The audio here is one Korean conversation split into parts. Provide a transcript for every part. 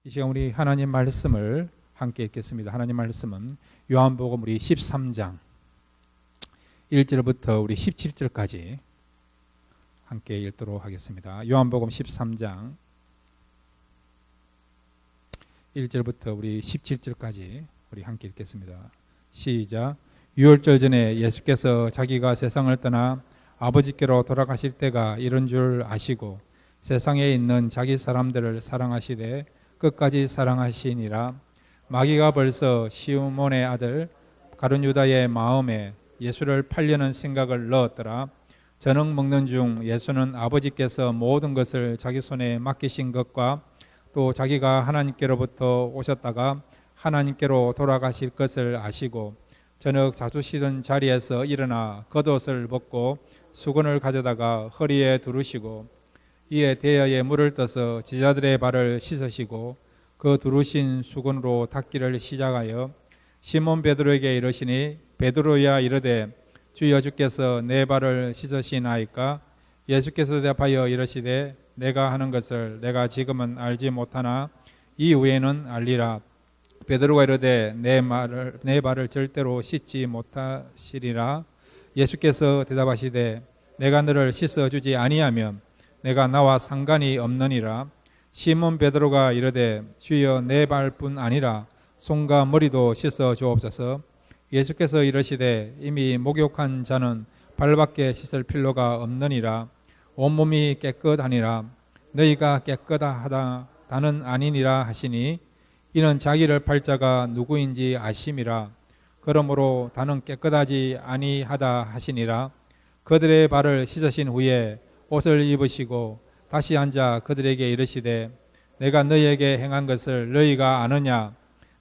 이 시간 우리 하나님 말씀을 함께 읽겠습니다. 하나님 말씀은 요한복음 우리 13장 1절부터 우리 17절까지 함께 읽도록 하겠습니다. 요한복음 13장 1절부터 우리 17절까지 우리 함께 읽겠습니다. 시작. 유월절 전에 예수께서 자기가 세상을 떠나 아버지께로 돌아가실 때가 이른 줄 아시고 세상에 있는 자기 사람들을 사랑하시되 끝까지 사랑하시니라. 마귀가 벌써 시몬의 아들 가룟 유다의 마음에 예수를 팔려는 생각을 넣었더라. 저녁 먹는 중 예수는 아버지께서 모든 것을 자기 손에 맡기신 것과 또 자기가 하나님께로부터 오셨다가 하나님께로 돌아가실 것을 아시고 저녁 자주시던 자리에서 일어나 겉옷을 벗고 수건을 가져다가 허리에 두르시고 이에 대야에 물을 떠서 제자들의 발을 씻으시고 그 두르신 수건으로 닦기를 시작하여 시몬 베드로에게 이르시니 베드로야 이르되 주여 주께서 내 발을 씻으시나이까? 예수께서 대답하여 이르시되 내가 하는 것을 내가 지금은 알지 못하나 이후에는 알리라. 베드로가 이르되 내 발을 절대로 씻지 못하시리라. 예수께서 대답하시되 내가 너를 씻어주지 아니하면 내가 나와 상관이 없느니라. 시몬 베드로가 이르되 주여 내 발뿐 아니라 손과 머리도 씻어 주옵소서. 예수께서 이르시되 이미 목욕한 자는 발밖에 씻을 필요가 없느니라. 온몸이 깨끗하니라. 너희가 깨끗하다 다는 아니니라 하시니 이는 자기를 팔 자가 누구인지 아심이라. 그러므로 다는 깨끗하지 아니하다 하시니라. 그들의 발을 씻으신 후에 옷을 입으시고 다시 앉아 그들에게 이르시되 내가 너희에게 행한 것을 너희가 아느냐?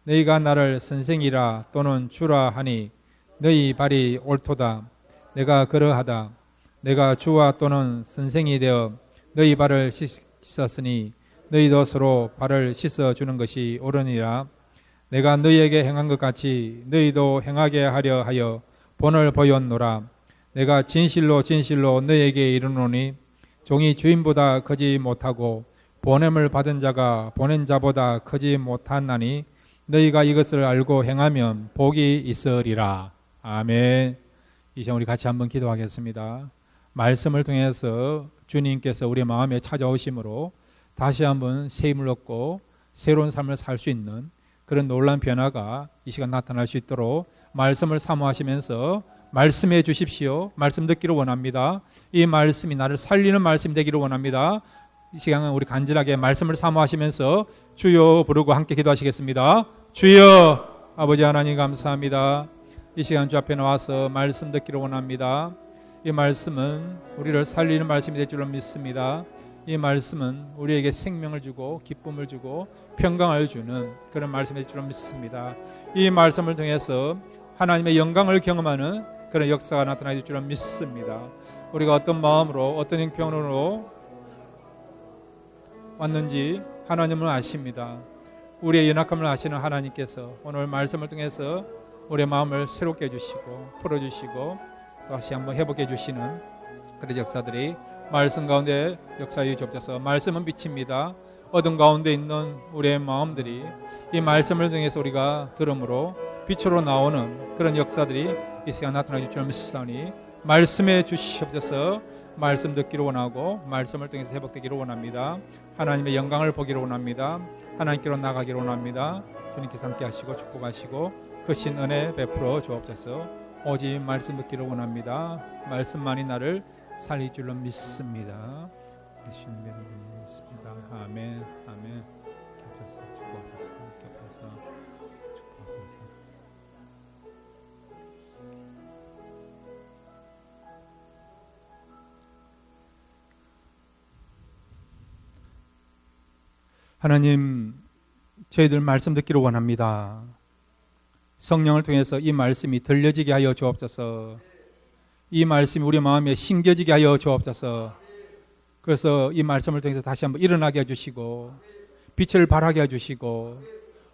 너희가 나를 선생이라 또는 주라 하니 너희 발이 옳도다. 내가 그러하다. 내가 주와 또는 선생이 되어 너희 발을 씻었으니 너희도 서로 발을 씻어주는 것이 옳으니라. 내가 너희에게 행한 것 같이 너희도 행하게 하려 하여 본을 보였노라. 내가 진실로 진실로 너희에게 이르노니 종이 주인보다 크지 못하고 보냄을 받은 자가 보낸 자보다 크지 못하나니 너희가 이것을 알고 행하면 복이 있으리라. 아멘. 이제 우리 같이 한번 기도하겠습니다. 말씀을 통해서 주님께서 우리 마음에 찾아오심으로 다시 한번 새 힘을 얻고 새로운 삶을 살 수 있는 그런 놀라운 변화가 이 시간 나타날 수 있도록 말씀을 사모하시면서 말씀해 주십시오. 말씀 듣기를 원합니다. 이 말씀이 나를 살리는 말씀이 되기를 원합니다. 이 시간은 우리 간절하게 말씀을 사모하시면서 주여 부르고 함께 기도하시겠습니다. 주여 아버지 하나님 감사합니다. 이 시간 주 앞에 나와서 말씀 듣기를 원합니다. 이 말씀은 우리를 살리는 말씀이 될 줄로 믿습니다. 이 말씀은 우리에게 생명을 주고 기쁨을 주고 평강을 주는 그런 말씀이 될 줄로 믿습니다. 이 말씀을 통해서 하나님의 영광을 경험하는 그런 역사가 나타날 줄로 믿습니다. 우리가 어떤 마음으로 어떤 형편으로 왔는지 하나님은 아십니다. 우리의 연약함을 아시는 하나님께서 오늘 말씀을 통해서 우리의 마음을 새롭게 해주시고 풀어주시고 다시 한번 회복해 주시는 그런 역사들이 말씀 가운데 역사에 주옵소서. 말씀은 빛입니다. 어둠 가운데 있는 우리의 마음들이 이 말씀을 통해서 우리가 들음으로 빛으로 나오는 그런 역사들이 이 시간 나타나기 줄 믿사오니 말씀해 주시옵소서. 말씀 듣기를 원하고 말씀을 통해서 회복되기를 원합니다. 하나님의 영광을 보기를 원합니다. 하나님께로 나가기를 원합니다. 주님께서 함께 하시고 축복하시고 크신 은혜 베풀어 주옵소서. 오직 말씀 듣기를 원합니다. 말씀만이 나를 살릴 줄로 믿습니다. 예수님의 이름으로 믿습니다. 아멘. 아멘. 겹쳐서 축복하소서. 겹쳐서 축복하소서. 하나님, 저희들 말씀 듣기를 원합니다. 성령을 통해서 이 말씀이 들려지게 하여 주옵소서. 이 말씀이 우리 마음에 심겨지게 하여 주옵소서. 그래서 이 말씀을 통해서 다시 한번 일어나게 해주시고 빛을 발하게 해주시고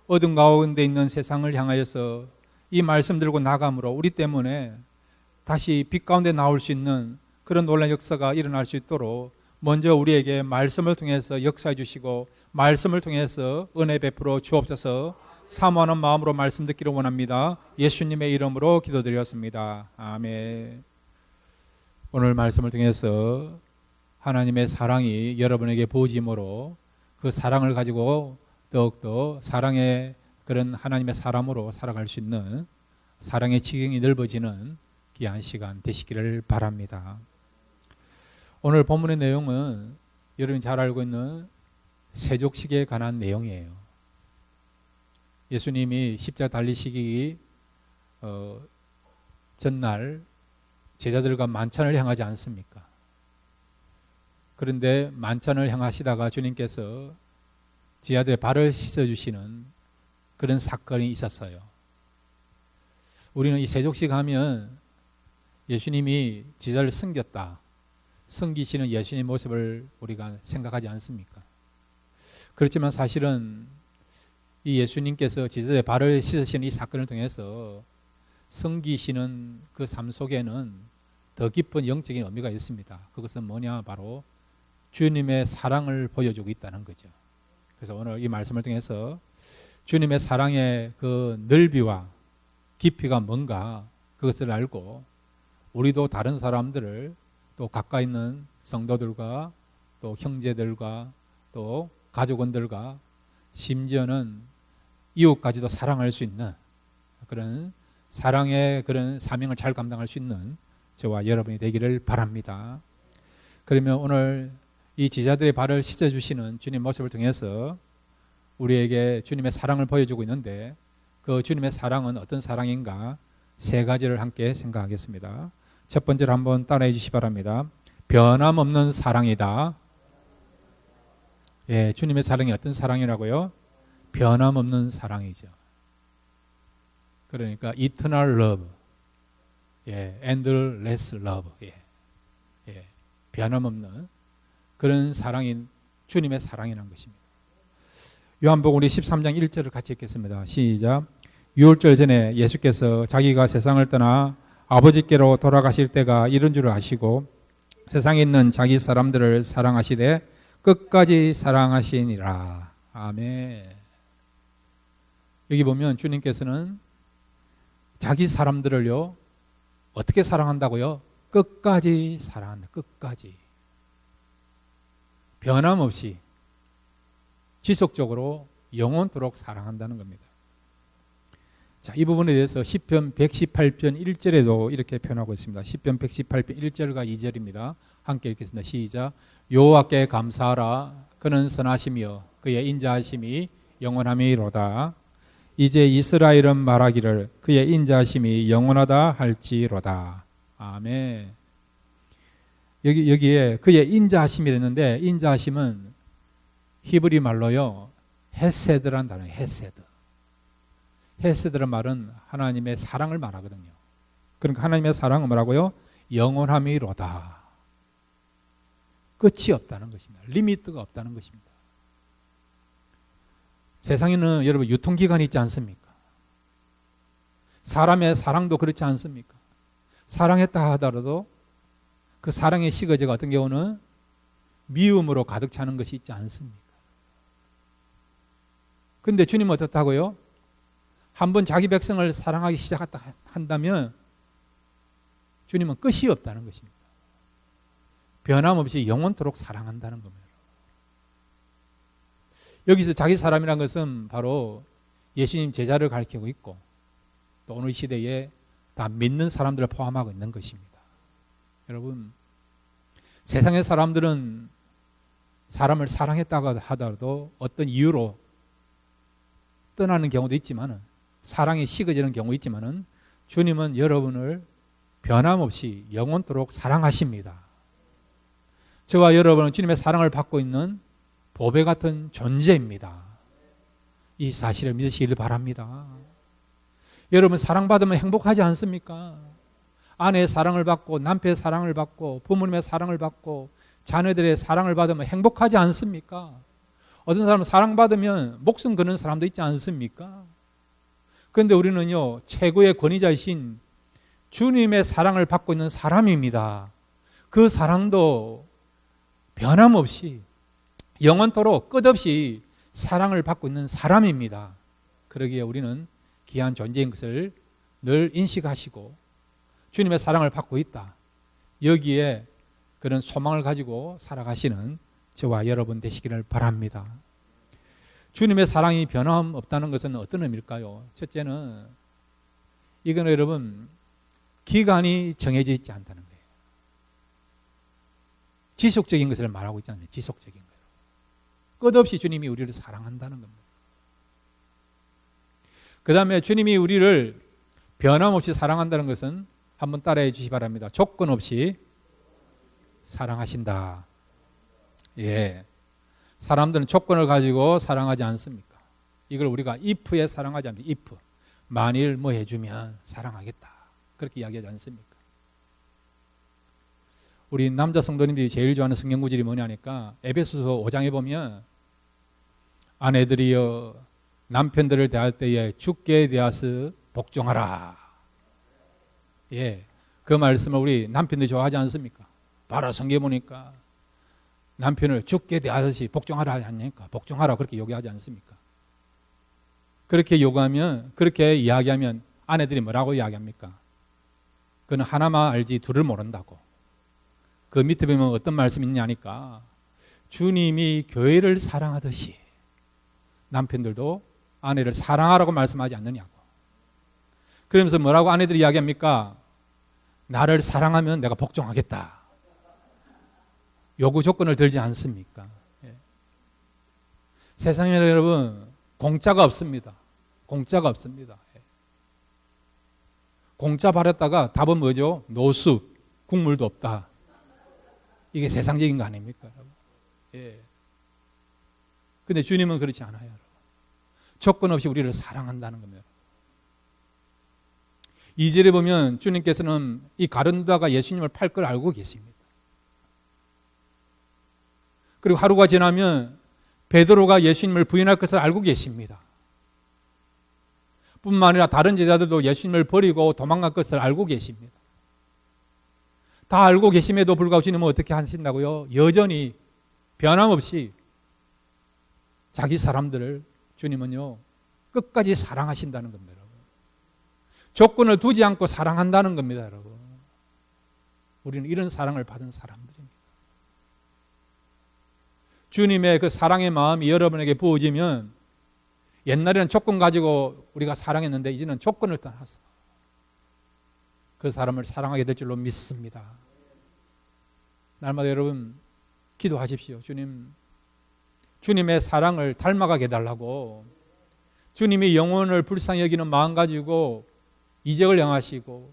어둠 가운데 있는 세상을 향하여서 이 말씀 들고 나감으로 우리 때문에 다시 빛 가운데 나올 수 있는 그런 놀라운 역사가 일어날 수 있도록 먼저 우리에게 말씀을 통해서 역사해 주시고 말씀을 통해서 은혜 베풀어 주옵소서. 사모하는 마음으로 말씀 듣기를 원합니다. 예수님의 이름으로 기도드렸습니다. 아멘. 오늘 말씀을 통해서 하나님의 사랑이 여러분에게 부어짐으로 그 사랑을 가지고 더욱더 사랑의 그런 하나님의 사람으로 살아갈 수 있는 사랑의 지경이 넓어지는 귀한 시간 되시기를 바랍니다. 오늘 본문의 내용은 여러분이 잘 알고 있는 세족식에 관한 내용이에요. 예수님이 십자가 달리시기 전날 제자들과 만찬을 향하지 않습니까? 그런데 만찬을 향하시다가 주님께서 제자들의 발을 씻어주시는 그런 사건이 있었어요. 우리는 이 세족식 하면 예수님이 제자를 섬겼다, 섬기시는 예수님의 모습을 우리가 생각하지 않습니까? 그렇지만 사실은 이 예수님께서 제자들의 발을 씻으시는 이 사건을 통해서 섬기시는 그 삶 속에는 더 깊은 영적인 의미가 있습니다. 그것은 뭐냐? 바로 주님의 사랑을 보여주고 있다는 거죠. 그래서 오늘 이 말씀을 통해서 주님의 사랑의 그 넓이와 깊이가 뭔가 그것을 알고 우리도 다른 사람들을 또 가까이 있는 성도들과 또 형제들과 또 가족원들과 심지어는 이웃까지도 사랑할 수 있는 그런 사랑의 그런 사명을 잘 감당할 수 있는 저와 여러분이 되기를 바랍니다. 그러면 오늘 이 제자들의 발을 씻어주시는 주님 모습을 통해서 우리에게 주님의 사랑을 보여주고 있는데 그 주님의 사랑은 어떤 사랑인가? 세 가지를 함께 생각하겠습니다. 첫 번째로 한번 따라해 주시기 바랍니다. 변함없는 사랑이다. 예, 주님의 사랑이 어떤 사랑이라고요? 변함없는 사랑이죠. 그러니까 eternal love, 예, endless love, 예, 변함없는 그런 사랑인 주님의 사랑이라는 것입니다. 요한복음 우리 13장 1절을 같이 읽겠습니다. 시작. 유월절 전에 예수께서 자기가 세상을 떠나 아버지께로 돌아가실 때가 이른 줄 아시고 세상에 있는 자기 사람들을 사랑하시되 끝까지 사랑하시니라. 아멘. 여기 보면 주님께서는 자기 사람들을요 어떻게 사랑한다고요? 끝까지 사랑한다. 끝까지. 변함없이 지속적으로 영원토록 사랑한다는 겁니다. 자, 이 부분에 대해서 시편 118편 1절에도 이렇게 표현하고 있습니다. 시편 118편 1절과 2절입니다. 함께 읽겠습니다. 시작. 여호와께 감사하라. 그는 선하시며 그의 인자하심이 영원함이로다. 이제 이스라엘은 말하기를 그의 인자하심이 영원하다 할지로다. 아멘. 여기에 그의 인자하심이랬는데 인자하심은 히브리 말로요 헤세드란 단어예요. 헤세드. 헤세드란 말은 하나님의 사랑을 말하거든요. 그러니까 하나님의 사랑은 뭐라고요? 영원함이로다. 끝이 없다는 것입니다. 리미트가 없다는 것입니다. 세상에는 여러분 유통기간이 있지 않습니까? 사람의 사랑도 그렇지 않습니까? 사랑했다 하더라도 그 사랑의 시거제가 어떤 경우는 미움으로 가득 차는 것이 있지 않습니까? 근데 주님은 어떻다고요? 한번 자기 백성을 사랑하기 시작한다면 주님은 끝이 없다는 것입니다. 변함없이 영원토록 사랑한다는 겁니다. 여기서 자기 사람이란 것은 바로 예수님 제자를 가리키고 있고 또 오늘 시대에 다 믿는 사람들을 포함하고 있는 것입니다. 여러분, 세상의 사람들은 사람을 사랑했다고 하더라도 어떤 이유로 떠나는 경우도 있지만 사랑이 식어지는 경우 있지만 주님은 여러분을 변함없이 영원토록 사랑하십니다. 저와 여러분은 주님의 사랑을 받고 있는 보배 같은 존재입니다. 이 사실을 믿으시기를 바랍니다. 여러분 사랑받으면 행복하지 않습니까? 아내의 사랑을 받고 남편의 사랑을 받고 부모님의 사랑을 받고 자녀들의 사랑을 받으면 행복하지 않습니까? 어떤 사람은 사랑받으면 목숨 거는 사람도 있지 않습니까? 그런데 우리는요 최고의 권위자이신 주님의 사랑을 받고 있는 사람입니다. 그 사랑도 변함없이 영원토록 끝없이 사랑을 받고 있는 사람입니다. 그러기에 우리는 귀한 존재인 것을 늘 인식하시고 주님의 사랑을 받고 있다. 여기에 그런 소망을 가지고 살아가시는 저와 여러분 되시기를 바랍니다. 주님의 사랑이 변함없다는 것은 어떤 의미일까요? 첫째는 이건 여러분 기간이 정해져 있지 않다는 거예요. 지속적인 것을 말하고 있지 않아요. 지속적인 거예요. 끝없이 주님이 우리를 사랑한다는 겁니다. 그 다음에 주님이 우리를 변함없이 사랑한다는 것은 한번 따라해 주시기 바랍니다. 조건 없이 사랑하신다. 예. 사람들은 조건을 가지고 사랑하지 않습니까? 이걸 우리가 if에 사랑하지 않습니까? if. 만일 뭐 해주면 사랑하겠다. 그렇게 이야기하지 않습니까? 우리 남자 성도님들이 제일 좋아하는 성경 구절이 뭐냐니까 에베소서 5장에 보면 아내들이여 남편들을 대할 때에 주께 대하여 복종하라. 예, 그 말씀을 우리 남편들이 좋아하지 않습니까? 바로 성경에 보니까 남편을 주께 대하듯이 복종하라 하니까 복종하라 그렇게 요구하지 않습니까? 그렇게 요구하면 그렇게 이야기하면 아내들이 뭐라고 이야기합니까? 그는 하나만 알지 둘을 모른다고. 그 밑에 보면 어떤 말씀이 있냐니까 주님이 교회를 사랑하듯이 남편들도 아내를 사랑하라고 말씀하지 않느냐고. 그러면서 뭐라고 아내들이 이야기합니까? 나를 사랑하면 내가 복종하겠다. 요구 조건을 들지 않습니까? 예. 세상에 여러분 공짜가 없습니다. 공짜가 없습니다. 예. 공짜 바랬다가 답은 뭐죠? 노숙, 국물도 없다. 이게 세상적인 거 아닙니까? 예. 근데 주님은 그렇지 않아요. 여러분. 조건 없이 우리를 사랑한다는 겁니다. 2절에 보면 주님께서는 이 가룟유다가 예수님을 팔 걸 알고 계십니다. 그리고 하루가 지나면 베드로가 예수님을 부인할 것을 알고 계십니다. 뿐만 아니라 다른 제자들도 예수님을 버리고 도망갈 것을 알고 계십니다. 다 알고 계심에도 불구하고 주님은 어떻게 하신다고요? 여전히 변함없이 자기 사람들을 주님은요 끝까지 사랑하신다는 겁니다. 여러분. 조건을 두지 않고 사랑한다는 겁니다. 여러분. 우리는 이런 사랑을 받은 사람들입니다. 주님의 그 사랑의 마음이 여러분에게 부어지면 옛날에는 조건 가지고 우리가 사랑했는데 이제는 조건을 떠나서 그 사람을 사랑하게 될 줄로 믿습니다. 날마다 여러분 기도하십시오. 주님의 사랑을 닮아가게 해달라고. 주님이 영혼을 불쌍히 여기는 마음 가지고 이적을 행하시고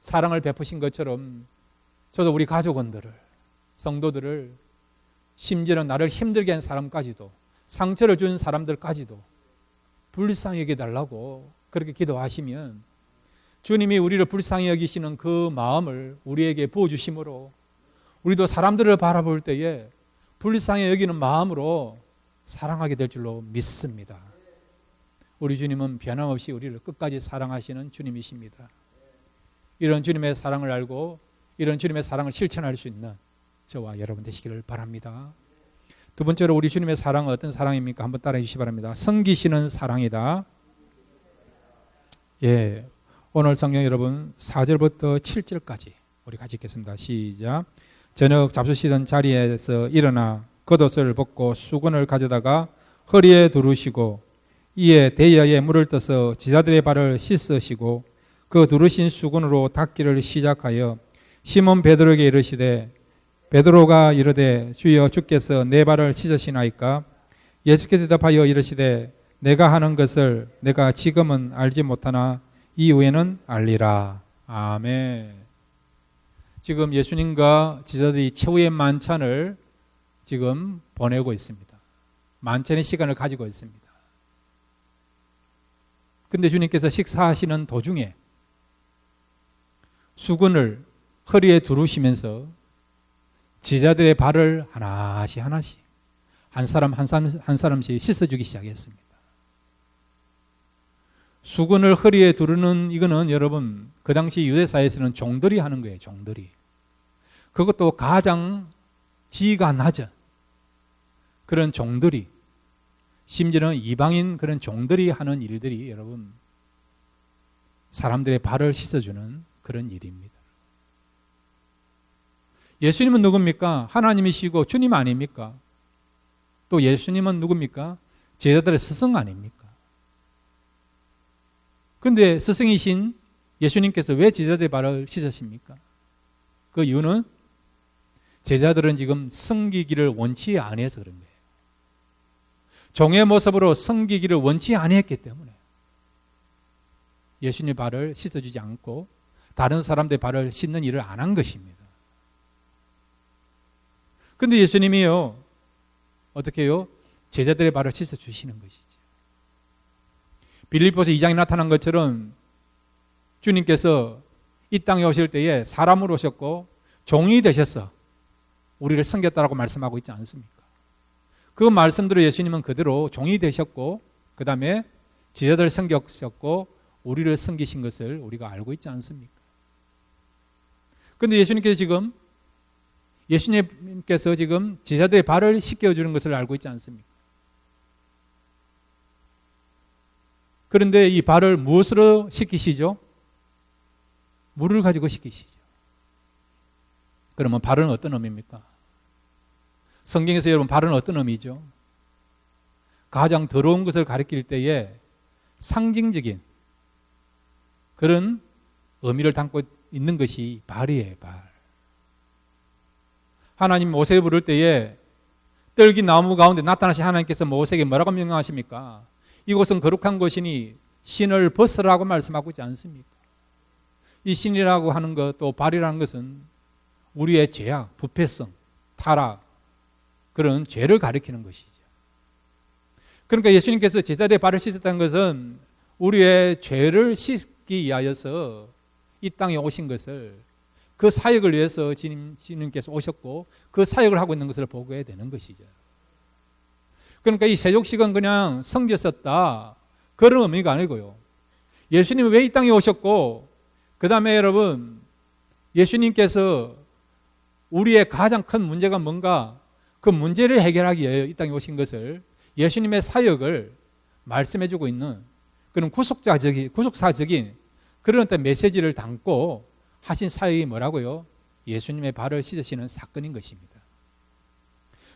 사랑을 베푸신 것처럼 저도 우리 가족원들을, 성도들을, 심지어는 나를 힘들게 한 사람까지도, 상처를 준 사람들까지도 불쌍히 여겨달라고 그렇게 기도하시면 주님이 우리를 불쌍히 여기시는 그 마음을 우리에게 부어주심으로 우리도 사람들을 바라볼 때에 불쌍히 여기는 마음으로 사랑하게 될 줄로 믿습니다. 우리 주님은 변함없이 우리를 끝까지 사랑하시는 주님이십니다. 이런 주님의 사랑을 알고 이런 주님의 사랑을 실천할 수 있는 저와 여러분 되시기를 바랍니다. 두 번째로 우리 주님의 사랑은 어떤 사랑입니까? 한번 따라해 주시기 바랍니다. 섬기시는 사랑이다. 예, 오늘 성경 여러분 4절부터 7절까지 우리 같이 읽겠습니다. 시작. 저녁 잡수시던 자리에서 일어나 겉옷을 벗고 수건을 가져다가 허리에 두르시고 이에 대야에 물을 떠서 제자들의 발을 씻으시고 그 두르신 수건으로 닦기를 시작하여 시몬 베드로에게 이르시되 베드로가 이르되 주여 주께서 내 발을 씻으시나이까? 예수께서 대답하여 이르시되 내가 하는 것을 내가 지금은 알지 못하나 이후에는 알리라. 아멘. 지금 예수님과 제자들이 최후의 만찬을 지금 보내고 있습니다. 만찬의 시간을 가지고 있습니다. 근데 주님께서 식사하시는 도중에 수건을 허리에 두르시면서 제자들의 발을 하나씩 한 사람씩 씻어주기 시작했습니다. 수건을 허리에 두르는 이거는 여러분 그 당시 유대사회에서는 종들이 하는 거예요. 종들이. 그것도 가장 지위가 낮은 그런 종들이, 심지어는 이방인 그런 종들이 하는 일들이 여러분 사람들의 발을 씻어주는 그런 일입니다. 예수님은 누굽니까? 하나님이시고 주님 아닙니까? 또 예수님은 누굽니까? 제자들의 스승 아닙니까? 그런데 스승이신 예수님께서 왜 제자들의 발을 씻으십니까? 그 이유는 제자들은 지금 섬기기를 원치 아니해서 그런 거예요. 종의 모습으로 섬기기를 원치 아니했기 때문에 예수님의 발을 씻어주지 않고 다른 사람들의 발을 씻는 일을 안 한 것입니다. 그런데 예수님이요, 어떻게 해요? 제자들의 발을 씻어주시는 것이죠. 빌립보서 2장에 나타난 것처럼 주님께서 이 땅에 오실 때에 사람으로 오셨고 종이 되셔서 우리를 섬겼다라고 말씀하고 있지 않습니까? 그 말씀대로 예수님은 그대로 종이 되셨고 그 다음에 제자들을 섬기셨고 우리를 섬기신 것을 우리가 알고 있지 않습니까? 그런데 예수님께서 지금 제자들의 발을 씻겨주는 것을 알고 있지 않습니까? 그런데 이 발을 무엇으로 씻기시죠? 물을 가지고 씻기시죠. 그러면 발은 어떤 의미입니까? 성경에서 여러분 발은 어떤 의미죠? 가장 더러운 것을 가리킬 때에 상징적인 그런 의미를 담고 있는 것이 발이에요, 발. 하나님 모세를 부를 때에 떨기 나무 가운데 나타나신 하나님께서 모세에게 뭐라고 명령하십니까? 이곳은 거룩한 곳이니 신을 벗으라고 말씀하고 있지 않습니까? 이 신이라고 하는 것, 또 발이라는 것은 우리의 죄악, 부패성, 타락, 그런 죄를 가리키는 것이죠. 그러니까 예수님께서 제자들의 발을 씻었다는 것은 우리의 죄를 씻기 위하여서 이 땅에 오신 것을, 그 사역을 위해서 주님께서 오셨고 그 사역을 하고 있는 것을 보게 되는 것이죠. 그러니까 이 세족식은 그냥 성지였었다 그런 의미가 아니고요. 예수님이 왜 이 땅에 오셨고 그 다음에 여러분 예수님께서 우리의 가장 큰 문제가 뭔가 그 문제를 해결하기 위해 이 땅에 오신 것을, 예수님의 사역을 말씀해주고 있는 그런 구속사적인 그런 어떤 메시지를 담고 하신 사역이 뭐라고요? 예수님의 발을 씻으시는 사건인 것입니다.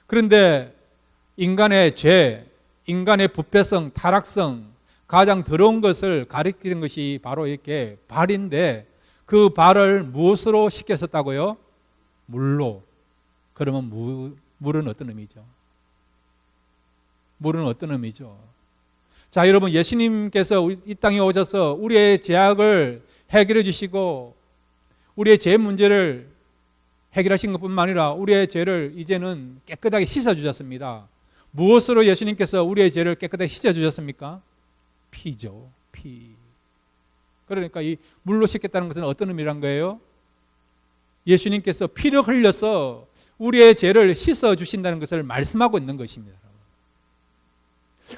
그런데 인간의 죄, 인간의 부패성, 타락성, 가장 더러운 것을 가리키는 것이 바로 이렇게 발인데 그 발을 무엇으로 씻겼었다고요? 물로. 그러면 물은 어떤 의미죠? 물은 어떤 의미죠? 자, 여러분, 예수님께서 이 땅에 오셔서 우리의 죄악을 해결해 주시고 우리의 죄 문제를 해결하신 것뿐만 아니라 우리의 죄를 이제는 깨끗하게 씻어 주셨습니다. 무엇으로 예수님께서 우리의 죄를 깨끗하게 씻어 주셨습니까? 피죠. 피. 그러니까 이 물로 씻겠다는 것은 어떤 의미란 거예요? 예수님께서 피를 흘려서 우리의 죄를 씻어 주신다는 것을 말씀하고 있는 것입니다.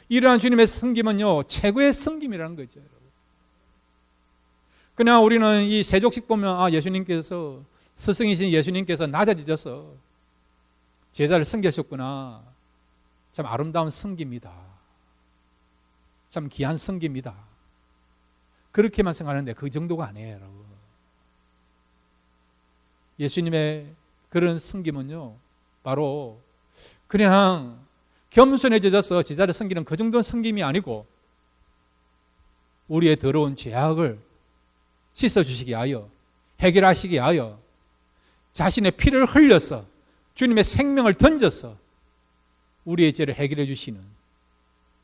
이러한 주님의 섬김은요, 최고의 섬김이라는 거죠. 그냥 우리는 이 세족식 보면 예수님께서, 스승이신 예수님께서 낮아지셔서 제자를 섬기셨구나. 참 아름다운 섬김이다. 참 귀한 섬김이다. 그렇게만 생각하는데 그 정도가 아니에요, 여러분. 예수님의 그런 섬김은요, 바로 그냥 겸손해져서 제자를 섬기는 그 정도는 섬김이 아니고 우리의 더러운 죄악을 씻어주시기 위하여, 해결하시기 위하여 자신의 피를 흘려서 주님의 생명을 던져서 우리의 죄를 해결해 주시는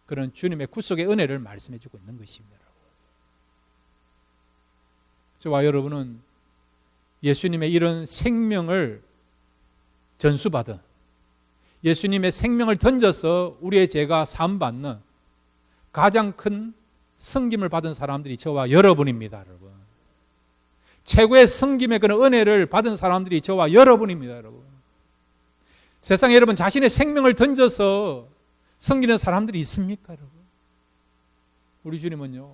그런 주님의 구속의 은혜를 말씀해 주고 있는 것입니다. 저와 여러분은 예수님의 이런 생명을 전수받은, 예수님의 생명을 던져서 우리의 죄가 사함받는 가장 큰 섬김을 받은 사람들이 저와 여러분입니다, 여러분. 최고의 섬김의 그런 은혜를 받은 사람들이 저와 여러분입니다, 여러분. 세상에 여러분 자신의 생명을 던져서 섬기는 사람들이 있습니까, 여러분? 우리 주님은요,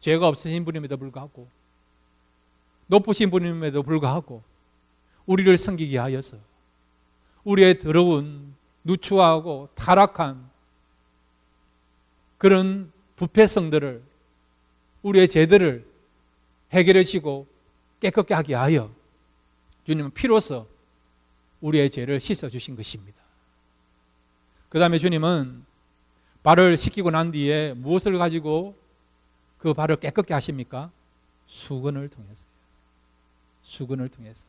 죄가 없으신 분임에도 불구하고, 높으신 분임에도 불구하고 우리를 섬기게 하여서 우리의 더러운 누추하고 타락한 그런 부패성들을, 우리의 죄들을 해결해 주시고 깨끗게 하게 하여 주님은 피로써 우리의 죄를 씻어 주신 것입니다. 그 다음에 주님은 발을 씻기고 난 뒤에 무엇을 가지고 그 발을 깨끗게 하십니까? 수건을 통해서요. 수건을 통해서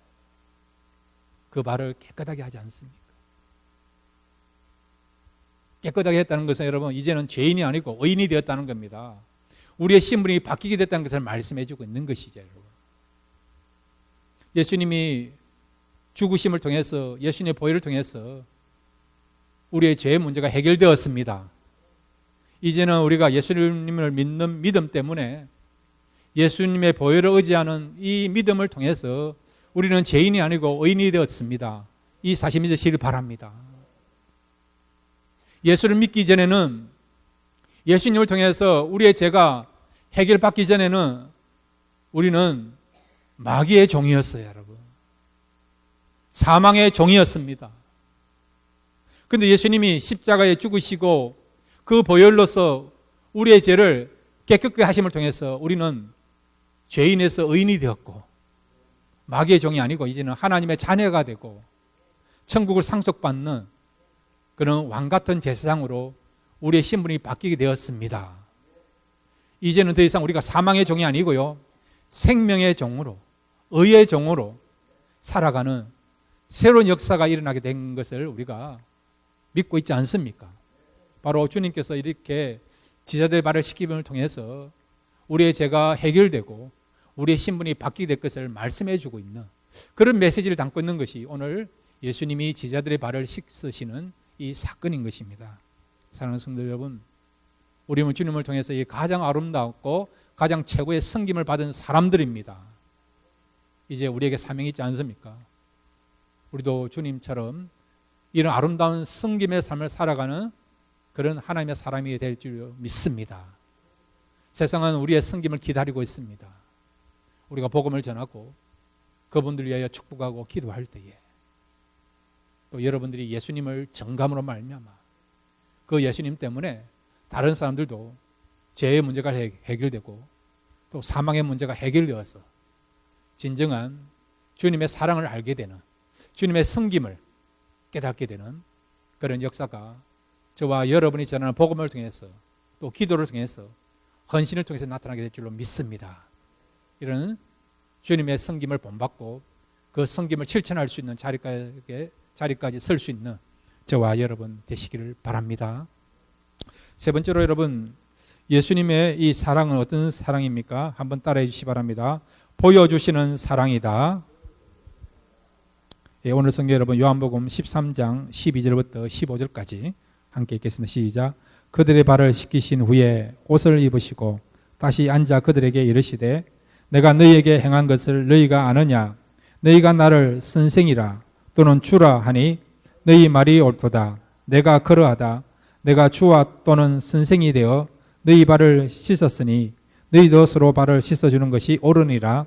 그 발을 깨끗하게 하지 않습니까? 깨끗하게 했다는 것은 여러분 이제는 죄인이 아니고 의인이 되었다는 겁니다. 우리의 신분이 바뀌게 됐다는 것을 말씀해 주고 있는 것이죠. 여러분. 예수님이 죽으심을 통해서, 예수님의 보혈을 통해서 우리의 죄의 문제가 해결되었습니다. 이제는 우리가 예수님을 믿는 믿음 때문에 예수님의 보혈을 의지하는 이 믿음을 통해서 우리는 죄인이 아니고 의인이 되었습니다. 이 사실 믿으시길 바랍니다. 예수를 믿기 전에는, 예수님을 통해서 우리의 죄가 해결받기 전에는 우리는 마귀의 종이었어요, 여러분. 사망의 종이었습니다. 그런데 예수님이 십자가에 죽으시고 그 보혈로서 우리의 죄를 깨끗게 하심을 통해서 우리는 죄인에서 의인이 되었고, 마귀의 종이 아니고 이제는 하나님의 자녀가 되고 천국을 상속받는 그런 왕같은 제사장으로 우리의 신분이 바뀌게 되었습니다. 이제는 더 이상 우리가 사망의 종이 아니고요, 생명의 종으로, 의의 종으로 살아가는 새로운 역사가 일어나게 된 것을 우리가 믿고 있지 않습니까? 바로 주님께서 이렇게 지자들의 발을 씻김을 통해서 우리의 죄가 해결되고 우리의 신분이 바뀌게 될 것을 말씀해 주고 있는 그런 메시지를 담고 있는 것이 오늘 예수님이 지자들의 발을 씻으시는 이 사건인 것입니다. 사랑하는 성도 여러분, 우리는 주님을 통해서 이 가장 아름답고 가장 최고의 섬김을 받은 사람들입니다. 이제 우리에게 사명이 있지 않습니까? 우리도 주님처럼 이런 아름다운 섬김의 삶을 살아가는 그런 하나님의 사람이 될 줄 믿습니다. 세상은 우리의 섬김을 기다리고 있습니다. 우리가 복음을 전하고 그분들을 위하여 축복하고 기도할 때에 또 여러분들이 예수님을 정감으로 말미암아 그 예수님 때문에 다른 사람들도 죄의 문제가 해결되고 또 사망의 문제가 해결되어서 진정한 주님의 사랑을 알게 되는, 주님의 섬김을 깨닫게 되는 그런 역사가 저와 여러분이 전하는 복음을 통해서 또 기도를 통해서 헌신을 통해서 나타나게 될 줄로 믿습니다. 이런 주님의 섬김을 본받고 그 섬김을 실천할 수 있는 자리까지 설 수 있는 저와 여러분 되시기를 바랍니다. 세 번째로 여러분, 예수님의 이 사랑은 어떤 사랑입니까? 한번 따라해 주시기 바랍니다. 보여주시는 사랑이다. 예, 오늘 성경 여러분 요한복음 13장 12절부터 15절까지 함께 읽겠습니다. 시작. 그들의 발을 씻기신 후에 옷을 입으시고 다시 앉아 그들에게 이르시되 내가 너희에게 행한 것을 너희가 아느냐? 너희가 나를 선생이라 또는 주라 하니 너희 말이 옳도다. 내가 그러하다. 내가 주와 또는 선생이 되어 너희 발을 씻었으니 너희도 서로 발을 씻어주는 것이 옳으니라.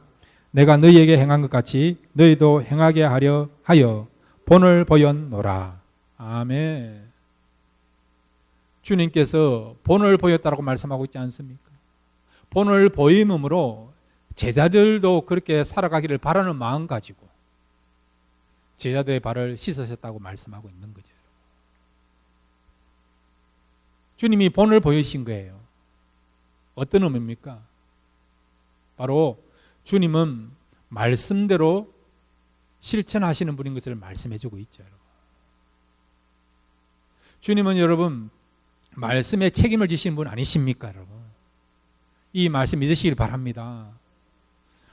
내가 너희에게 행한 것 같이 너희도 행하게 하려 하여 본을 보였노라. 아멘. 주님께서 본을 보였다고 말씀하고 있지 않습니까? 본을 보임으로 제자들도 그렇게 살아가기를 바라는 마음 가지고 제자들의 발을 씻으셨다고 말씀하고 있는 거죠. 주님이 본을 보이신 거예요. 어떤 의미입니까? 바로 주님은 말씀대로 실천하시는 분인 것을 말씀해 주고 있죠. 주님은 여러분 말씀에 책임을 지시는 분 아니십니까, 여러분? 이 말씀 믿으시길 바랍니다.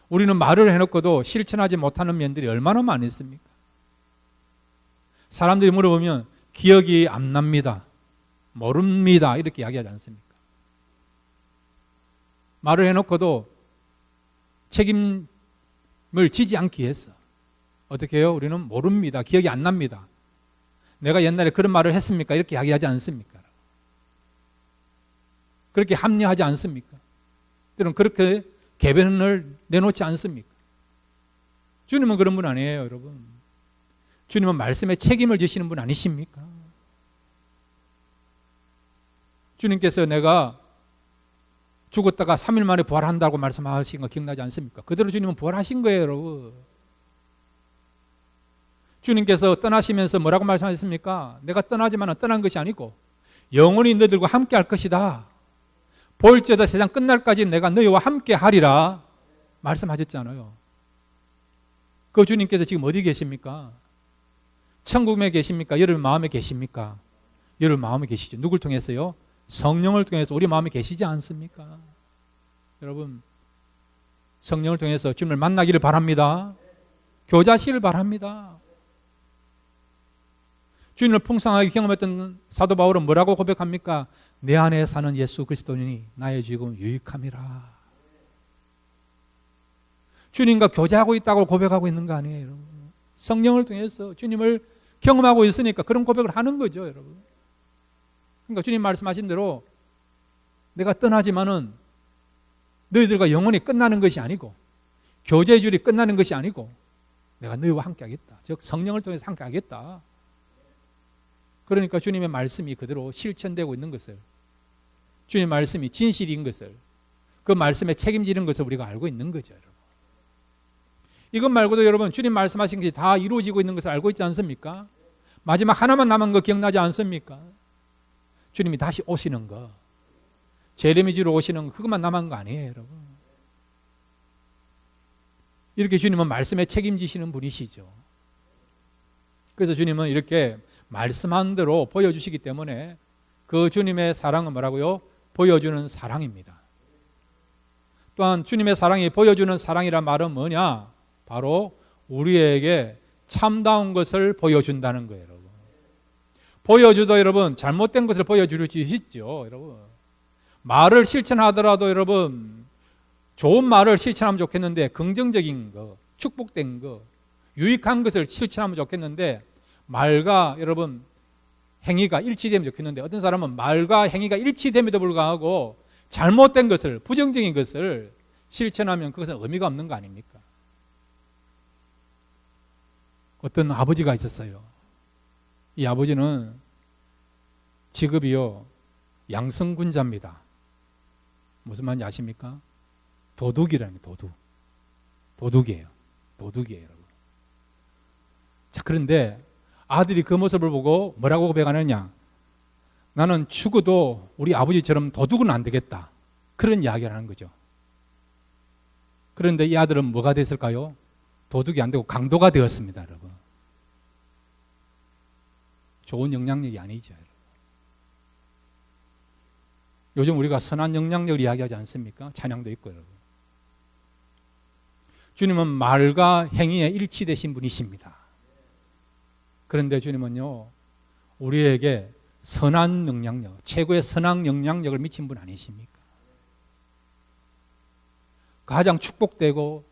우리는 말을 해놓고도 실천하지 못하는 면들이 얼마나 많습니까? 사람들이 물어보면 기억이 안 납니다, 모릅니다 이렇게 이야기하지 않습니까? 말을 해놓고도 책임을 지지 않기 위해서 어떻게 해요? 우리는 모릅니다, 기억이 안 납니다, 내가 옛날에 그런 말을 했습니까? 이렇게 이야기하지 않습니까? 그렇게 합리화하지 않습니까? 때로는 그렇게 개변을 내놓지 않습니까? 주님은 그런 분 아니에요, 여러분. 주님은 말씀에 책임을 지시는 분 아니십니까? 주님께서 내가 죽었다가 3일 만에 부활한다고 말씀하신 거 기억나지 않습니까? 그대로 주님은 부활하신 거예요, 여러분. 주님께서 떠나시면서 뭐라고 말씀하셨습니까? 내가 떠나지만 떠난 것이 아니고 영원히 너희들과 함께 할 것이다. 볼지어다 세상 끝날까지 내가 너희와 함께 하리라 말씀하셨잖아요. 그 주님께서 지금 어디 계십니까? 천국에 계십니까? 여러분 마음에 계십니까? 여러분 마음에 계시죠. 누굴 통해서요? 성령을 통해서 우리 마음에 계시지 않습니까? 여러분 성령을 통해서 주님을 만나기를 바랍니다. 교제하시기를 바랍니다. 주님을 풍성하게 경험했던 사도 바울은 뭐라고 고백합니까? 내 안에 사는 예수 그리스도니 나의 죽음 유익함이라. 주님과 교제하고 있다고 고백하고 있는 거 아니에요, 여러분. 성령을 통해서 주님을 경험하고 있으니까 그런 고백을 하는 거죠, 여러분. 그러니까 주님 말씀하신 대로 내가 떠나지만은 너희들과 영원히 끝나는 것이 아니고 교제의 줄이 끝나는 것이 아니고 내가 너희와 함께 하겠다. 즉 성령을 통해서 함께 하겠다. 그러니까 주님의 말씀이 그대로 실천되고 있는 것을, 주님의 말씀이 진실인 것을, 그 말씀에 책임지는 것을 우리가 알고 있는 거죠, 여러분. 이것 말고도 여러분 주님 말씀하신 것이 다 이루어지고 있는 것을 알고 있지 않습니까? 마지막 하나만 남은 거 기억나지 않습니까? 주님이 다시 오시는 거, 재림이지로 오시는 거, 그것만 남은 거 아니에요, 여러분. 이렇게 주님은 말씀에 책임지시는 분이시죠. 그래서 주님은 이렇게 말씀한 대로 보여주시기 때문에 그 주님의 사랑은 뭐라고요? 보여주는 사랑입니다. 또한 주님의 사랑이 보여주는 사랑이란 말은 뭐냐? 바로 우리에게 참다운 것을 보여준다는 거예요, 여러분. 보여주도 여러분 잘못된 것을 보여줄 수 있죠, 여러분. 말을 실천하더라도 여러분 좋은 말을 실천하면 좋겠는데 긍정적인 거, 축복된 거, 유익한 것을 실천하면 좋겠는데 말과 여러분 행위가 일치되면 좋겠는데 어떤 사람은 말과 행위가 일치됨에도 불구하고 잘못된 것을, 부정적인 것을 실천하면 그것은 의미가 없는 거 아닙니까? 어떤 아버지가 있었어요. 이 아버지는 직업이요 양성군자입니다. 무슨 말인지 아십니까? 도둑이라는 도둑. 도둑이에요. 여러분. 자, 그런데 아들이 그 모습을 보고 뭐라고 고백하느냐? 나는 죽어도 우리 아버지처럼 도둑은 안 되겠다. 그런 이야기를 하는 거죠. 그런데 이 아들은 뭐가 됐을까요? 도둑이 안 되고 강도가 되었습니다, 여러분. 좋은 영향력이 아니죠, 여러분. 요즘 우리가 선한 영향력을 이야기하지 않습니까? 찬양도 있고, 여러분. 주님은 말과 행위에 일치되신 분이십니다. 그런데 주님은요, 우리에게 선한 영향력, 최고의 선한 영향력을 미친 분 아니십니까? 가장 축복되고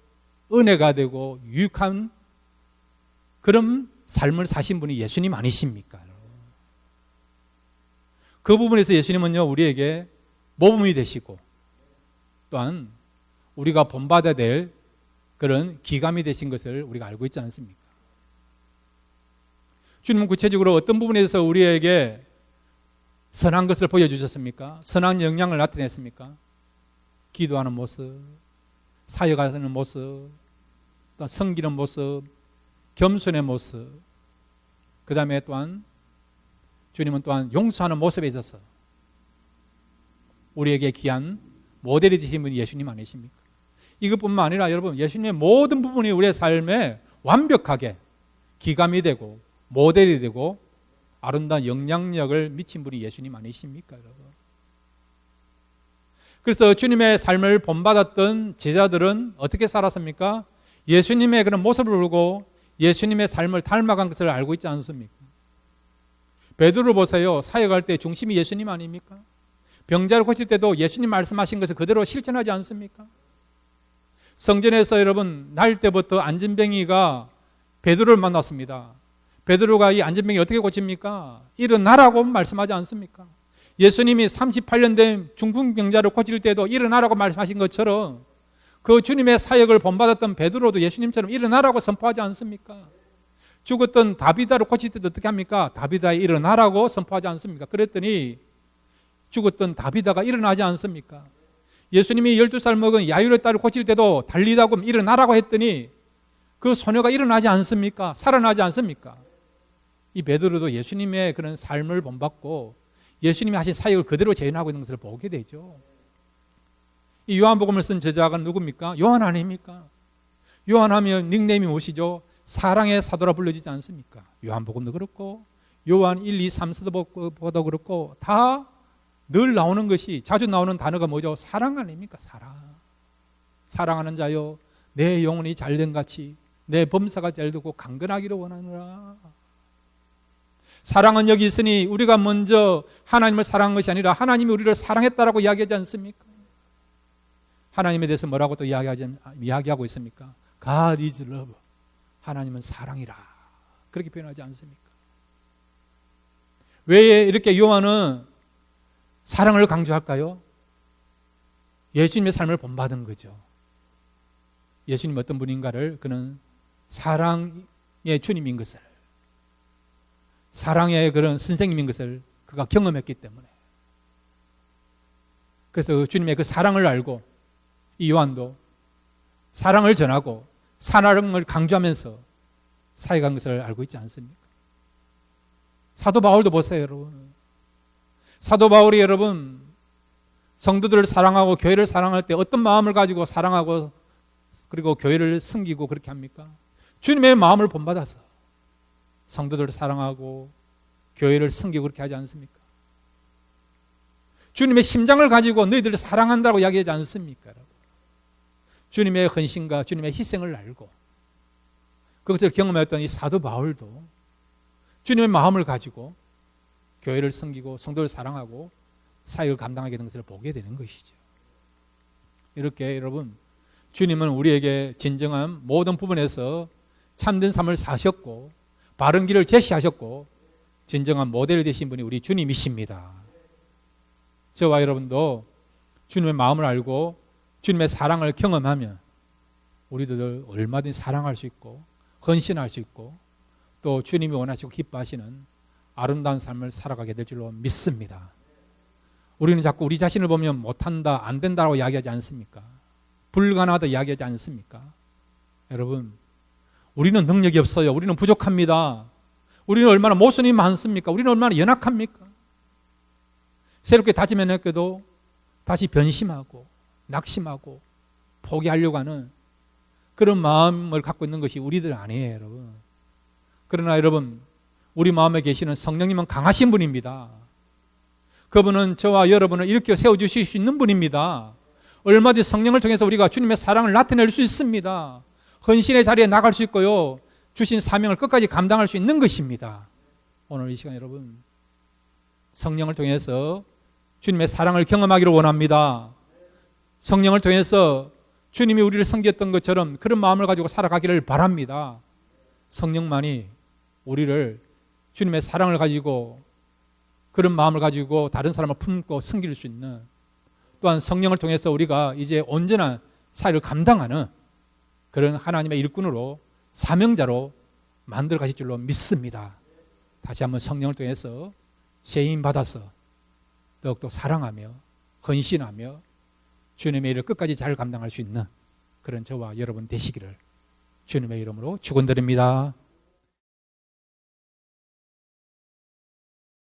은혜가 되고 유익한 그런 삶을 사신 분이 예수님 아니십니까? 그 부분에서 예수님은요, 우리에게 모범이 되시고 또한 우리가 본받아야 될 그런 기감이 되신 것을 우리가 알고 있지 않습니까? 주님은 구체적으로 어떤 부분에서 우리에게 선한 것을 보여주셨습니까? 선한 영향을 나타냈습니까? 기도하는 모습, 사역하는 모습, 또 섬기는 모습, 겸손의 모습, 그 다음에 또한 주님은 또한 용서하는 모습에 있어서 우리에게 귀한 모델이 되신 분이 예수님 아니십니까? 이것뿐만 아니라 여러분 예수님의 모든 부분이 우리의 삶에 완벽하게 기감이 되고 모델이 되고 아름다운 영향력을 미친 분이 예수님 아니십니까, 여러분? 그래서 주님의 삶을 본받았던 제자들은 어떻게 살았습니까? 예수님의 그런 모습을 보고 예수님의 삶을 닮아간 것을 알고 있지 않습니까? 베드로를 보세요. 사역할 때 중심이 예수님 아닙니까? 병자를 고칠 때도 예수님 말씀하신 것을 그대로 실천하지 않습니까? 성전에서 여러분 날 때부터 안진뱅이가 베드로를 만났습니다. 베드로가 이 안진뱅이 어떻게 고칩니까? 일어나라고 말씀하지 않습니까? 예수님이 38년 된 중풍병자를 고칠 때도 일어나라고 말씀하신 것처럼 그 주님의 사역을 본받았던 베드로도 예수님처럼 일어나라고 선포하지 않습니까? 죽었던 다비다를 고칠 때도 어떻게 합니까? 다비다 일어나라고 선포하지 않습니까? 그랬더니 죽었던 다비다가 일어나지 않습니까? 예수님이 12살 먹은 야이로의 딸을 고칠 때도 달리다고 일어나라고 했더니 그 소녀가 일어나지 않습니까? 살아나지 않습니까? 이 베드로도 예수님의 그런 삶을 본받고 예수님이 하신 사역을 그대로 재현하고 있는 것을 보게 되죠. 이 요한복음을 쓴 저자가 누굽니까? 요한 아닙니까? 요한하면 닉네임이 무엇이죠? 사랑의 사도라 불려지지 않습니까? 요한복음도 그렇고 요한 1, 2, 3 사도복음도 그렇고 다 늘 나오는 것이, 자주 나오는 단어가 뭐죠? 사랑 아닙니까? 사랑. 사랑하는 자여 내 영혼이 잘된 같이 내 범사가 잘되고 강건하기를 원하노라. 사랑은 여기 있으니 우리가 먼저 하나님을 사랑한 것이 아니라 하나님이 우리를 사랑했다라고 이야기하지 않습니까? 하나님에 대해서 뭐라고 또 이야기하고 있습니까? God is love. 하나님은 사랑이라. 그렇게 표현하지 않습니까? 왜 이렇게 요한은 사랑을 강조할까요? 예수님의 삶을 본받은 거죠. 예수님 어떤 분인가를 그는 사랑의 주님인 것을, 사랑의 그런 선생님인 것을 그가 경험했기 때문에, 그래서 주님의 그 사랑을 알고 이 요한도 사랑을 전하고 사랑을 강조하면서 사역한 것을 알고 있지 않습니까? 사도 바울도 보세요, 여러분. 사도 바울이 여러분 성도들을 사랑하고 교회를 사랑할 때 어떤 마음을 가지고 사랑하고 그리고 교회를 섬기고 그렇게 합니까? 주님의 마음을 본받아서 성도들을 사랑하고 교회를 섬기고 그렇게 하지 않습니까? 주님의 심장을 가지고 너희들을 사랑한다고 이야기하지 않습니까? 주님의 헌신과 주님의 희생을 알고 그것을 경험했던 이 사도 바울도 주님의 마음을 가지고 교회를 섬기고 성도를 사랑하고 사역을 감당하게 된 것을 보게 되는 것이죠. 이렇게 여러분, 주님은 우리에게 진정한 모든 부분에서 참된 삶을 사셨고 바른 길을 제시하셨고 진정한 모델이 되신 분이 우리 주님이십니다. 저와 여러분도 주님의 마음을 알고 주님의 사랑을 경험하면 우리들 얼마든지 사랑할 수 있고 헌신할 수 있고 또 주님이 원하시고 기뻐하시는 아름다운 삶을 살아가게 될 줄로 믿습니다. 우리는 자꾸 우리 자신을 보면 못한다, 안 된다고 이야기하지 않습니까? 불가능하다 이야기하지 않습니까? 여러분, 우리는 능력이 없어요. 우리는 부족합니다. 우리는 얼마나 모순이 많습니까? 우리는 얼마나 연약합니까? 새롭게 다짐해냈게도 다시 변심하고 낙심하고 포기하려고 하는 그런 마음을 갖고 있는 것이 우리들 아니에요, 여러분. 그러나 여러분, 우리 마음에 계시는 성령님은 강하신 분입니다. 그분은 저와 여러분을 일으켜 세워주실 수 있는 분입니다. 얼마든지 성령을 통해서 우리가 주님의 사랑을 나타낼 수 있습니다. 헌신의 자리에 나갈 수 있고요. 주신 사명을 끝까지 감당할 수 있는 것입니다. 오늘 이 시간 여러분, 성령을 통해서 주님의 사랑을 경험하기를 원합니다. 성령을 통해서 주님이 우리를 섬겼던 것처럼 그런 마음을 가지고 살아가기를 바랍니다. 성령만이 우리를 주님의 사랑을 가지고 그런 마음을 가지고 다른 사람을 품고 섬길 수 있는, 또한 성령을 통해서 우리가 이제 온전한 사역을 감당하는 그런 하나님의 일꾼으로 사명자로 만들어 가실 줄로 믿습니다. 다시 한번 성령을 통해서 세임 받아서 더욱더 사랑하며 헌신하며 주님의 일을 끝까지 잘 감당할 수 있는 그런 저와 여러분 되시기를 주님의 이름으로 축원드립니다.